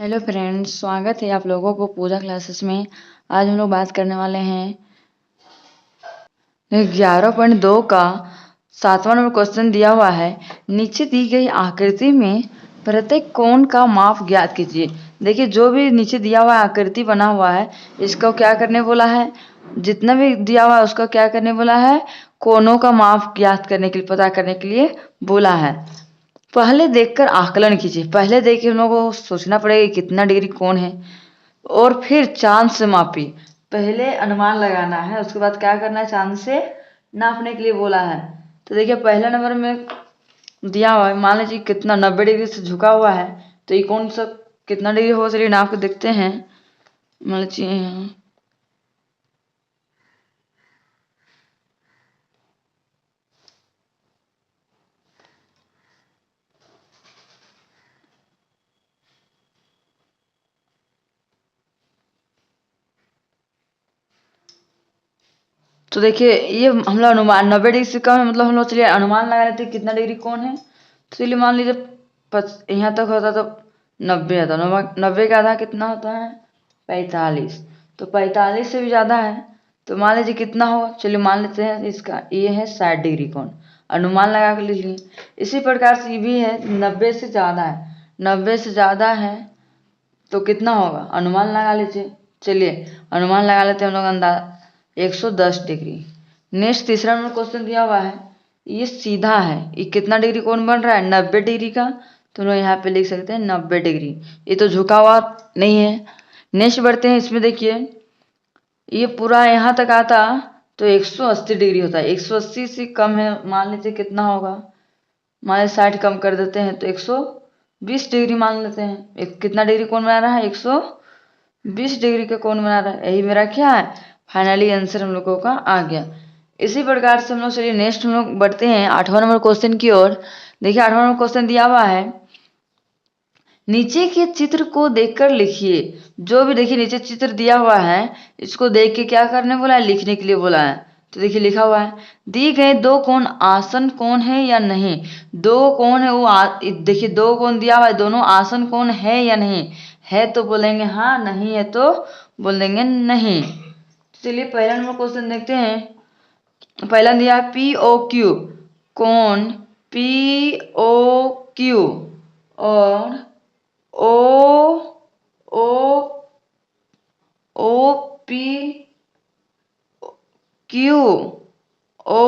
Hello friends, स्वागत है आप लोगों को पूजा क्लासेस में। आज हम लोग बात करने वाले हैं 11.2 का 7वां नंबर क्वेश्चन दिया हुआ है। नीचे दी गई आकृति में प्रत्येक कोण का माप ज्ञात कीजिए। देखिए, जो भी नीचे दिया हुआ आकृति बना हुआ है, इसको क्या करने बोला है, जितना भी दिया हुआ है उसका क्या करने बोला है, कोणों का माप ज्ञात करने के लिए, पता करने के लिए बोला है। पहले देखकर आकलन कीजिए। पहले देखिए हम लोगों को सोचना पड़ेगा कितना डिग्री कौन है, और फिर चांद से मापिए। पहले अनुमान लगाना है, उसके बाद क्या करना है, चांद से नापने के लिए बोला है। तो देखिए पहला नंबर में दिया हुआ है, मान लीजिए कितना 90 डिग्री से झुका हुआ है, तो ये कौन सा कितना डिग्री होगा, चलिए नाप के देखते हैं। मान लीजिए तो देखिए ये हम लोग अनुमान 90 डिग्री से कम है, मतलब हम लोग चलिए अनुमान लगा लेते हैं कितना डिग्री कौन है। तो चलिए मान लीजिए यहाँ तक होता तो 90 आता, 90 का आधा कितना होता है, 45। तो 45 से भी ज़्यादा है, तो मान लीजिए कितना होगा, चलिए मान लेते हैं इसका ये है 60 डिग्री कौन, अनुमान लगा कर लीजिए। इसी प्रकार से ये भी है 90 से ज़्यादा है, 90 से ज़्यादा है तो कितना होगा, अनुमान लगा लीजिए। चलिए अनुमान लगा लेते हैं हम लोग अंदाज 110 डिग्री। नेक्स्ट तीसरा नंबर क्वेश्चन दिया हुआ है, ये सीधा है, ये कितना डिग्री कोण बन रहा है, 90 डिग्री का। तो हम लोग यहाँ पे लिख सकते हैं 90 डिग्री, ये तो झुका हुआ नहीं है। नेक्स्ट बढ़ते हैं, इसमें देखिए ये पूरा यहाँ तक आता तो 180 डिग्री होता है, 180 से कम है, मान लीजिए कितना होगा, मान लीजिए 60 कम कर देते हैं तो 120 डिग्री मान लेते हैं। कितना डिग्री कोण बना रहा है, 120 डिग्री का कोण बना रहा है। यही मेरा क्या है, फाइनली आंसर हम लोगों का आ गया। इसी प्रकार से हम लोग चलिए नेक्स्ट हम लोग बढ़ते हैं 8वां नंबर क्वेश्चन की ओर। देखिए 8वां नंबर क्वेश्चन दिया हुआ है, नीचे के चित्र को देखकर लिखिए। जो भी देखिए नीचे चित्र दिया हुआ है, इसको देख के क्या करने बोला है, लिखने के लिए बोला है। तो देखिए लिखा हुआ है, दी गए दो कोण आसन कोण है या नहीं। दो कोण है वो देखिए दो कोण दिया हुआ है, दोनों आसन कोण है या नहीं, है तो बोलेंगे हाँ, नहीं है तो बोल देंगे नहीं। चलिए पहला नंबर क्वेश्चन देखते हैं। पहला दिया पी ओ क्यू, कोण पी ओ क्यू और O O O P Q O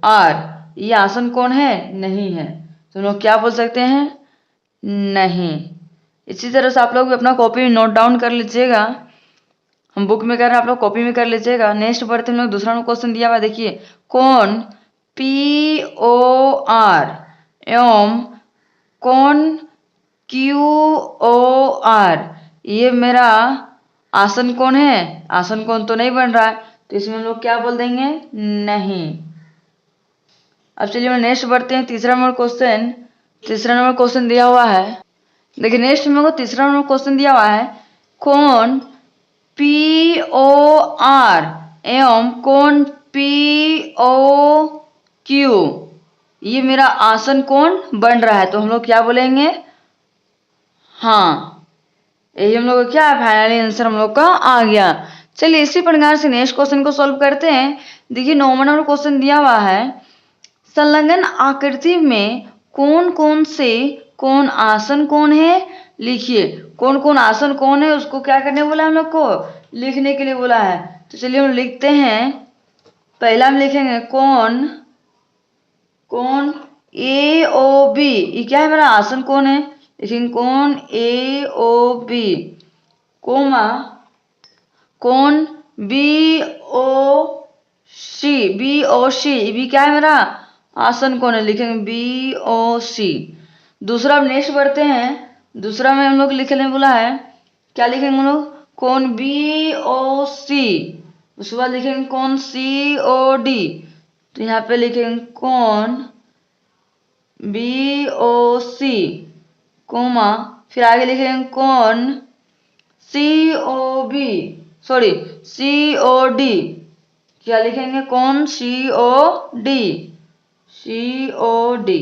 R, ये आसन कोण है, नहीं है। तो हम लोग क्या बोल सकते हैं, नहीं। इसी तरह से आप लोग भी अपना कॉपी में नोट डाउन कर लीजिएगा, हम बुक में कर रहे हैं, आप लोग कॉपी में कर लीजिएगा। नेक्स्ट बढ़ते हम लोग दूसरा क्वेश्चन दिया हुआ, देखिए कोण पी ओ आर एवं कोण क्यू ओ आर, ये मेरा आसन कोण है, आसन कोण तो नहीं बन रहा है, तो इसमें हम लोग क्या बोल देंगे, नहीं। अब चलिए हम नेक्स्ट बढ़ते हैं तीसरा नंबर क्वेश्चन। तीसरा नंबर क्वेश्चन दिया हुआ है, देखिए नेक्स्ट हम लोग को तीसरा नंबर क्वेश्चन दिया हुआ है, कोण पी ओ आर एवं कोण पी ओ क्यू, ये मेरा आसन कोण बन रहा है, तो हम लोग क्या बोलेंगे, हाँ। यही हम लोग का क्या है, फाइनली आंसर हम लोग का आ गया। चलिए इसी प्रकार से नेक्स्ट क्वेश्चन को सॉल्व करते हैं। देखिए 9वां नंबर क्वेश्चन दिया हुआ है, संलग्न आकृति में कौन कौन से कोण आसन कोण है, लिखिए। कौन कौन आसन कोण है उसको क्या करने बोला हम लोग को, लिखने के लिए बोला है। तो चलिए हम लिखते हैं। पहला हम लिखेंगे कोण, कोण ए ओ बी, ये क्या है मेरा आसन कोण है, लेकिन कोण ए ओ बी, कोमा कोण बी ओ सी, बी ओ सी, बी क्या है मेरा आसन कोण है, लिखेंगे बी ओ सी। दूसरा नेक्स्ट बढ़ते हैं, दूसरा में हम लोग लिखने बोला है, क्या लिखेंगे हम लोग, कोण बी ओ सी, उसके बाद लिखेंगे कोण सी ओ डी, तो यहाँ पे लिखेंगे कोण बी ओ सी, कोमा फिर आगे लिखेंगे कोण C O B, sorry C O D, क्या लिखेंगे, कोण सी ओ डी, सी ओ डी।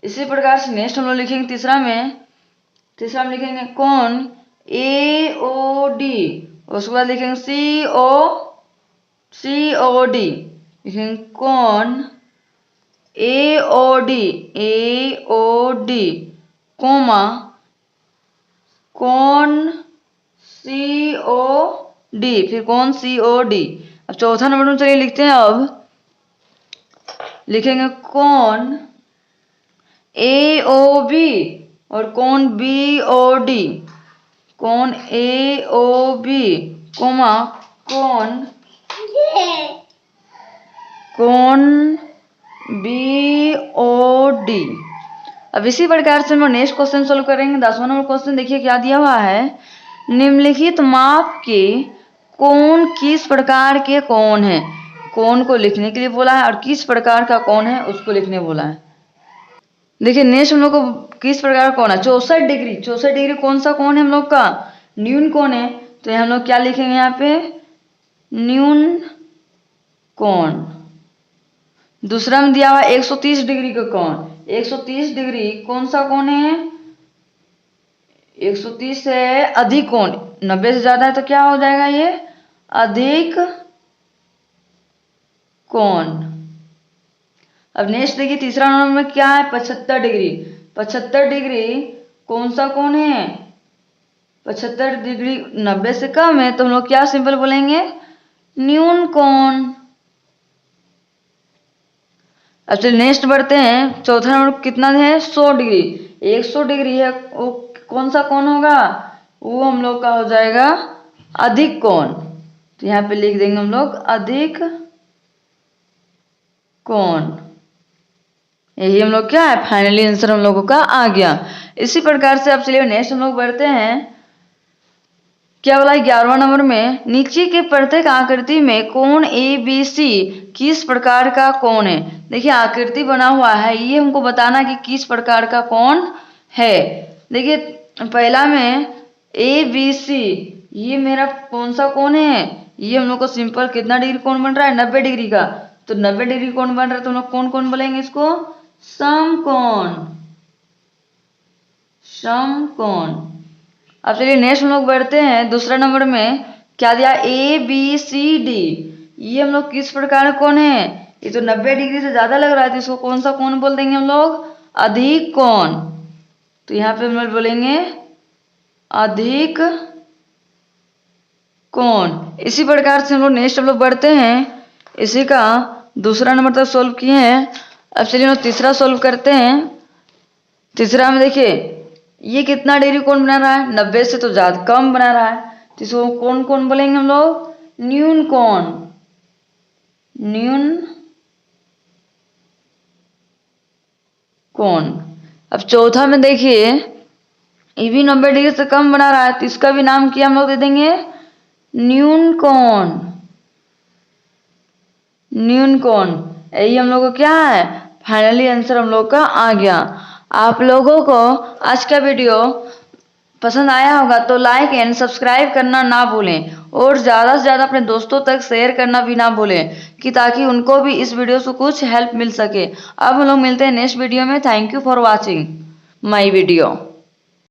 इसी प्रकार से नेक्स्ट हम लोग लिखेंगे तीसरा में, तीसरा में लिखेंगे कोण AOD, उसके बाद लिखेंगे COD, लिखेंगे कौन, AOD, कोमा कौन COD, फिर कौन COD। अब चौथा नंबर में चलिए लिखते हैं। अब लिखेंगे कौन AOB और कौन BOD, कौन AOB कोमा कौन BOD। अब इसी प्रकार से हम लोग नेक्स्ट क्वेश्चन सोल्व करेंगे। 10वां नंबर क्वेश्चन देखिए क्या दिया हुआ है। निम्नलिखित माप के कोण किस प्रकार के कोण है। कोण को लिखने के लिए बोला है और किस प्रकार का कोण है उसको लिखने बोला है। देखिए नेक्स्ट हम लोग को किस प्रकार का कोण है, 64 डिग्री। 64 डिग्री कौन सा कोण है हम लोग का, न्यून कोण है। तो हम लोग क्या लिखेंगे यहाँ पे, न्यून कोण। दूसरा में दिया हुआ 130 डिग्री का कोण। 130 डिग्री कौन सा कोण है, 130 से अधिक कोण, 90 से ज्यादा है तो क्या हो जाएगा ये, अधिक कोण। अब नेक्स्ट देखिए तीसरा नंबर में क्या है, 75 डिग्री। 75 डिग्री कौन सा कोण है, 75 डिग्री 90 से कम है तो हम लोग क्या सिंपल बोलेंगे, न्यून कोण। अब चलिए नेक्स्ट बढ़ते हैं। चौथा नंबर कितना है, 100 डिग्री। 100 डिग्री है वो कौन सा कोण होगा, वो हम लोग का हो जाएगा अधिक कोण। तो यहाँ पे लिख देंगे हम लोग अधिक कोण। यही हम लोग क्या है, फाइनली आंसर हम लोगों का आ गया। इसी प्रकार से अब चलिए नेक्स्ट हम लोग बढ़ते हैं। क्या बोला 11वां नंबर में, नीचे के प्रत्येक आकृति में कोण ABC किस प्रकार का कोण है। देखिए आकृति बना हुआ है, ये हमको बताना कि किस प्रकार का कोण है। देखिए पहला में ABC, ये मेरा कौन सा कोण है, ये हम लोग को सिंपल कितना डिग्री कोण बन रहा है, 90 डिग्री का। तो 90 डिग्री कोण बन रहा है तो हम लोग कौन कौन बोलेंगे इसको, समकोण। समकोण। अब चलिए नेक्स्ट हम लोग बढ़ते हैं। दूसरा नंबर में क्या दिया, ABCD, ये हम लोग किस प्रकार का कोण है, ये तो 90 डिग्री से ज्यादा लग रहा है तो इसको कौन सा कोण बोल देंगे हम लोग, अधिक कोण। तो यहाँ पे हम लोग बोलेंगे अधिक कोण। इसी प्रकार से हम लोग नेक्स्ट हम लोग बढ़ते हैं। इसी का दूसरा नंबर तक सोल्व किए हैं। अब चलिए हम तीसरा सोल्व करते हैं। तीसरा में देखिए ये कितना डिग्री कोण बना रहा है, 90 से तो ज्यादा कम बना रहा है तो इसको कौन कौन बोलेंगे हम लोग, न्यून कोण। न्यून कोण। अब चौथा में देखिए ये भी 90 डिग्री से कम बना रहा है तो इसका भी नाम क्या हम लोग दे देंगे, न्यून कोण। न्यून कोण। यही हम लोग को क्या है, फाइनली आंसर हम लोग का आ गया। आप लोगों को आज का वीडियो पसंद आया होगा तो लाइक एंड सब्सक्राइब करना ना भूलें और ज़्यादा से ज़्यादा अपने दोस्तों तक शेयर करना भी ना भूलें कि ताकि उनको भी इस वीडियो से कुछ हेल्प मिल सके। अब हम लोग मिलते हैं नेक्स्ट वीडियो में। Thank you for watching my video.